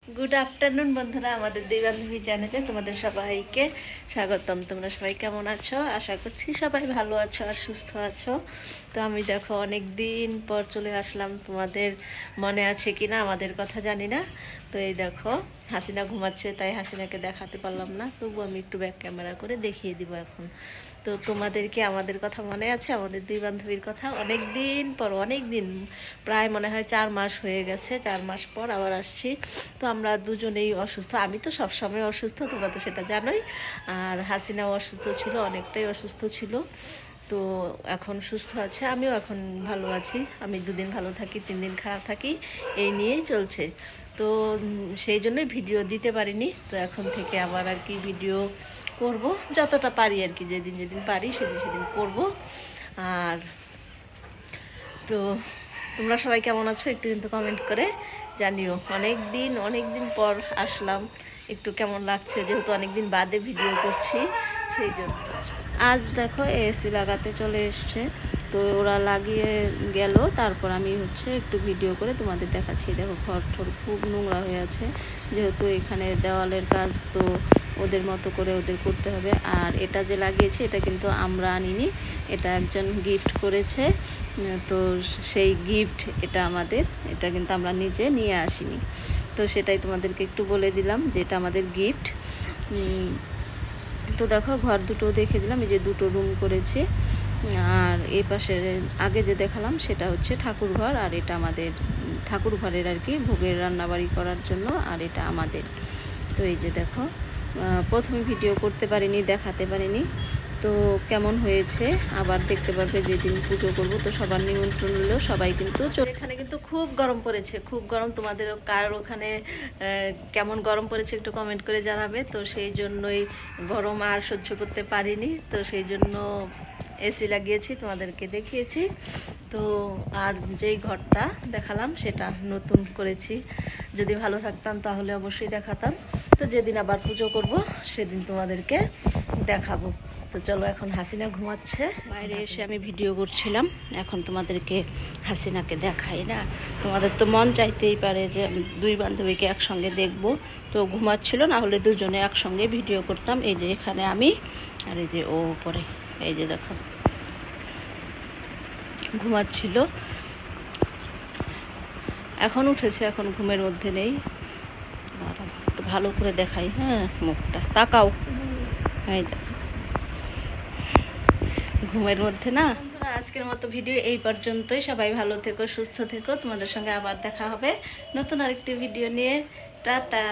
Good afternoon বন্ধুরা, আমাদের দুই বান্ধবী চ্যানেলে তোমাদের সবাইকে স্বাগতম। তোমরা সবাই কেমন আছো? আশা করছি সবাই ভালো আছো আর সুস্থ আছো। তো আমি দেখো অনেক দিন পর চলে আসলাম, তোমাদের মনে আছে কি না আমাদের কথা জানি না। তো এই দেখো হাসিনা ঘুমাচ্ছে, তাই হাসিনাকে দেখাতে পারলাম না, তবু আমি একটু ব্যাক ক্যামেরা করে দেখিয়ে দিব এখন। তো তোমাদেরকে আমাদের কথা মনে আছে, আমাদের দুই বান্ধবীর কথা? অনেক দিন পর, অনেক দিন, প্রায় মনে হয় 4 মাস হয়ে গেছে, 4 মাস পর আবার আসছি। তো আমরা দুজনেই অসুস্থ, আমি তো সবসময় অসুস্থ, তোমরা তো সেটা জানোই। আর হাসিনাও অসুস্থ ছিল, অনেকটাই অসুস্থ ছিল। তো এখন সুস্থ আছে, আমিও এখন ভালো আছি। আমি 2 দিন ভালো থাকি, 3 দিন খারাপ থাকি, এই নিয়েই চলছে। তো সেই জন্যই ভিডিও দিতে পারিনি। তো এখন থেকে আবার আর কি ভিডিও করব, যতটা পারি আর কি, যেদিন যেদিন পারি সেদিন সেদিন করব। আর তো তোমরা সবাই কেমন আছো একটু কিন্তু কমেন্ট করে জানিও। অনেক দিন পর আসলাম, একটু কেমন লাগছে, যেহেতু অনেক দিন বাদে ভিডিও করছি সেই জন্য। আজ দেখো এসি লাগাতে চলে এসছে, তো ওরা লাগিয়ে গেল, তারপর আমি একটু ভিডিও করে তোমাদের দেখাচ্ছি। দেখো ঘর ঠর খুব নোংরা হয়ে আছে, যেহেতু এখানে দেওয়ালের কাজ, তো ওদের মতো করে ওদের করতে হবে। আর এটা যে লাগিয়েছে এটা কিন্তু আমরা আনিনি, এটা একজন গিফট করেছে। তো সেই গিফট এটা আমাদের, এটা কিন্তু আমরা নিজে নিয়ে আসিনি। তো সেটাই তোমাদেরকে একটু বলে দিলাম যে এটা আমাদের গিফট। তো দেখো ঘর দুটো দেখে দিলাম, এই যে 2টো রুম করেছে। আর এই পাশে আগে যে দেখালাম সেটা হচ্ছে ঠাকুর ঘর, আর এটা আমাদের ঠাকুর ঘরের আর কি ভোগের রান্নাবাড়ি করার জন্য, আর এটা আমাদের। তো এই যে দেখো, প্রথমে ভিডিও করতে পারিনি, দেখাতে পারিনি। তো কেমন হয়েছে আবার দেখতে পারবে যেদিন পুজো করবো। তো সবার নিমন্ত্রণ হলেও সবাই কিন্তু এখানে কিন্তু খুব গরম পড়েছে, খুব গরম। তোমাদের কার ওখানে কেমন গরম পড়েছে একটু কমেন্ট করে জানাবে। তো সেই জন্যই গরম আর সহ্য করতে পারিনি, তো সেই জন্য এসি লাগিয়েছি, তোমাদেরকে দেখিয়েছি। তো আর যেই ঘরটা দেখালাম সেটা নতুন করেছি, যদি ভালো থাকতাম তাহলে অবশ্যই দেখাতাম। তো যেদিন আবার পুজো করব সেদিন তোমাদেরকে দেখাবো। তো চলো, এখন হাসিনা ঘুমাচ্ছে, বাইরে এসে আমি ভিডিও করছিলাম, এখন তোমাদেরকে হাসিনাকে দেখাই না। তোমাদের তো মন চাইতেই পারে যে আমি দুই বান্ধবীকে একসঙ্গে দেখব। তো ঘুমাচ্ছিল, না হলে দুজনে একসঙ্গে ভিডিও করতাম। এই যে এখানে আমি, আর এই যে ও উপরে, এই যে দেখো ঘুমাচ্ছিল, এখন উঠেছে, এখন ঘুমের মধ্যে নেই। একটু ভালো করে দেখাই, হ্যাঁ মুখটা তাকাও, এই দেখো ঘুমের মধ্যে না। বন্ধুরা, আজকের মতো ভিডিও এই পর্যন্তই। সবাই ভালো থেকো, সুস্থ থেকো, তোমাদের সঙ্গে আবার দেখা হবে নতুন আরেকটি ভিডিও নিয়ে। টাটা।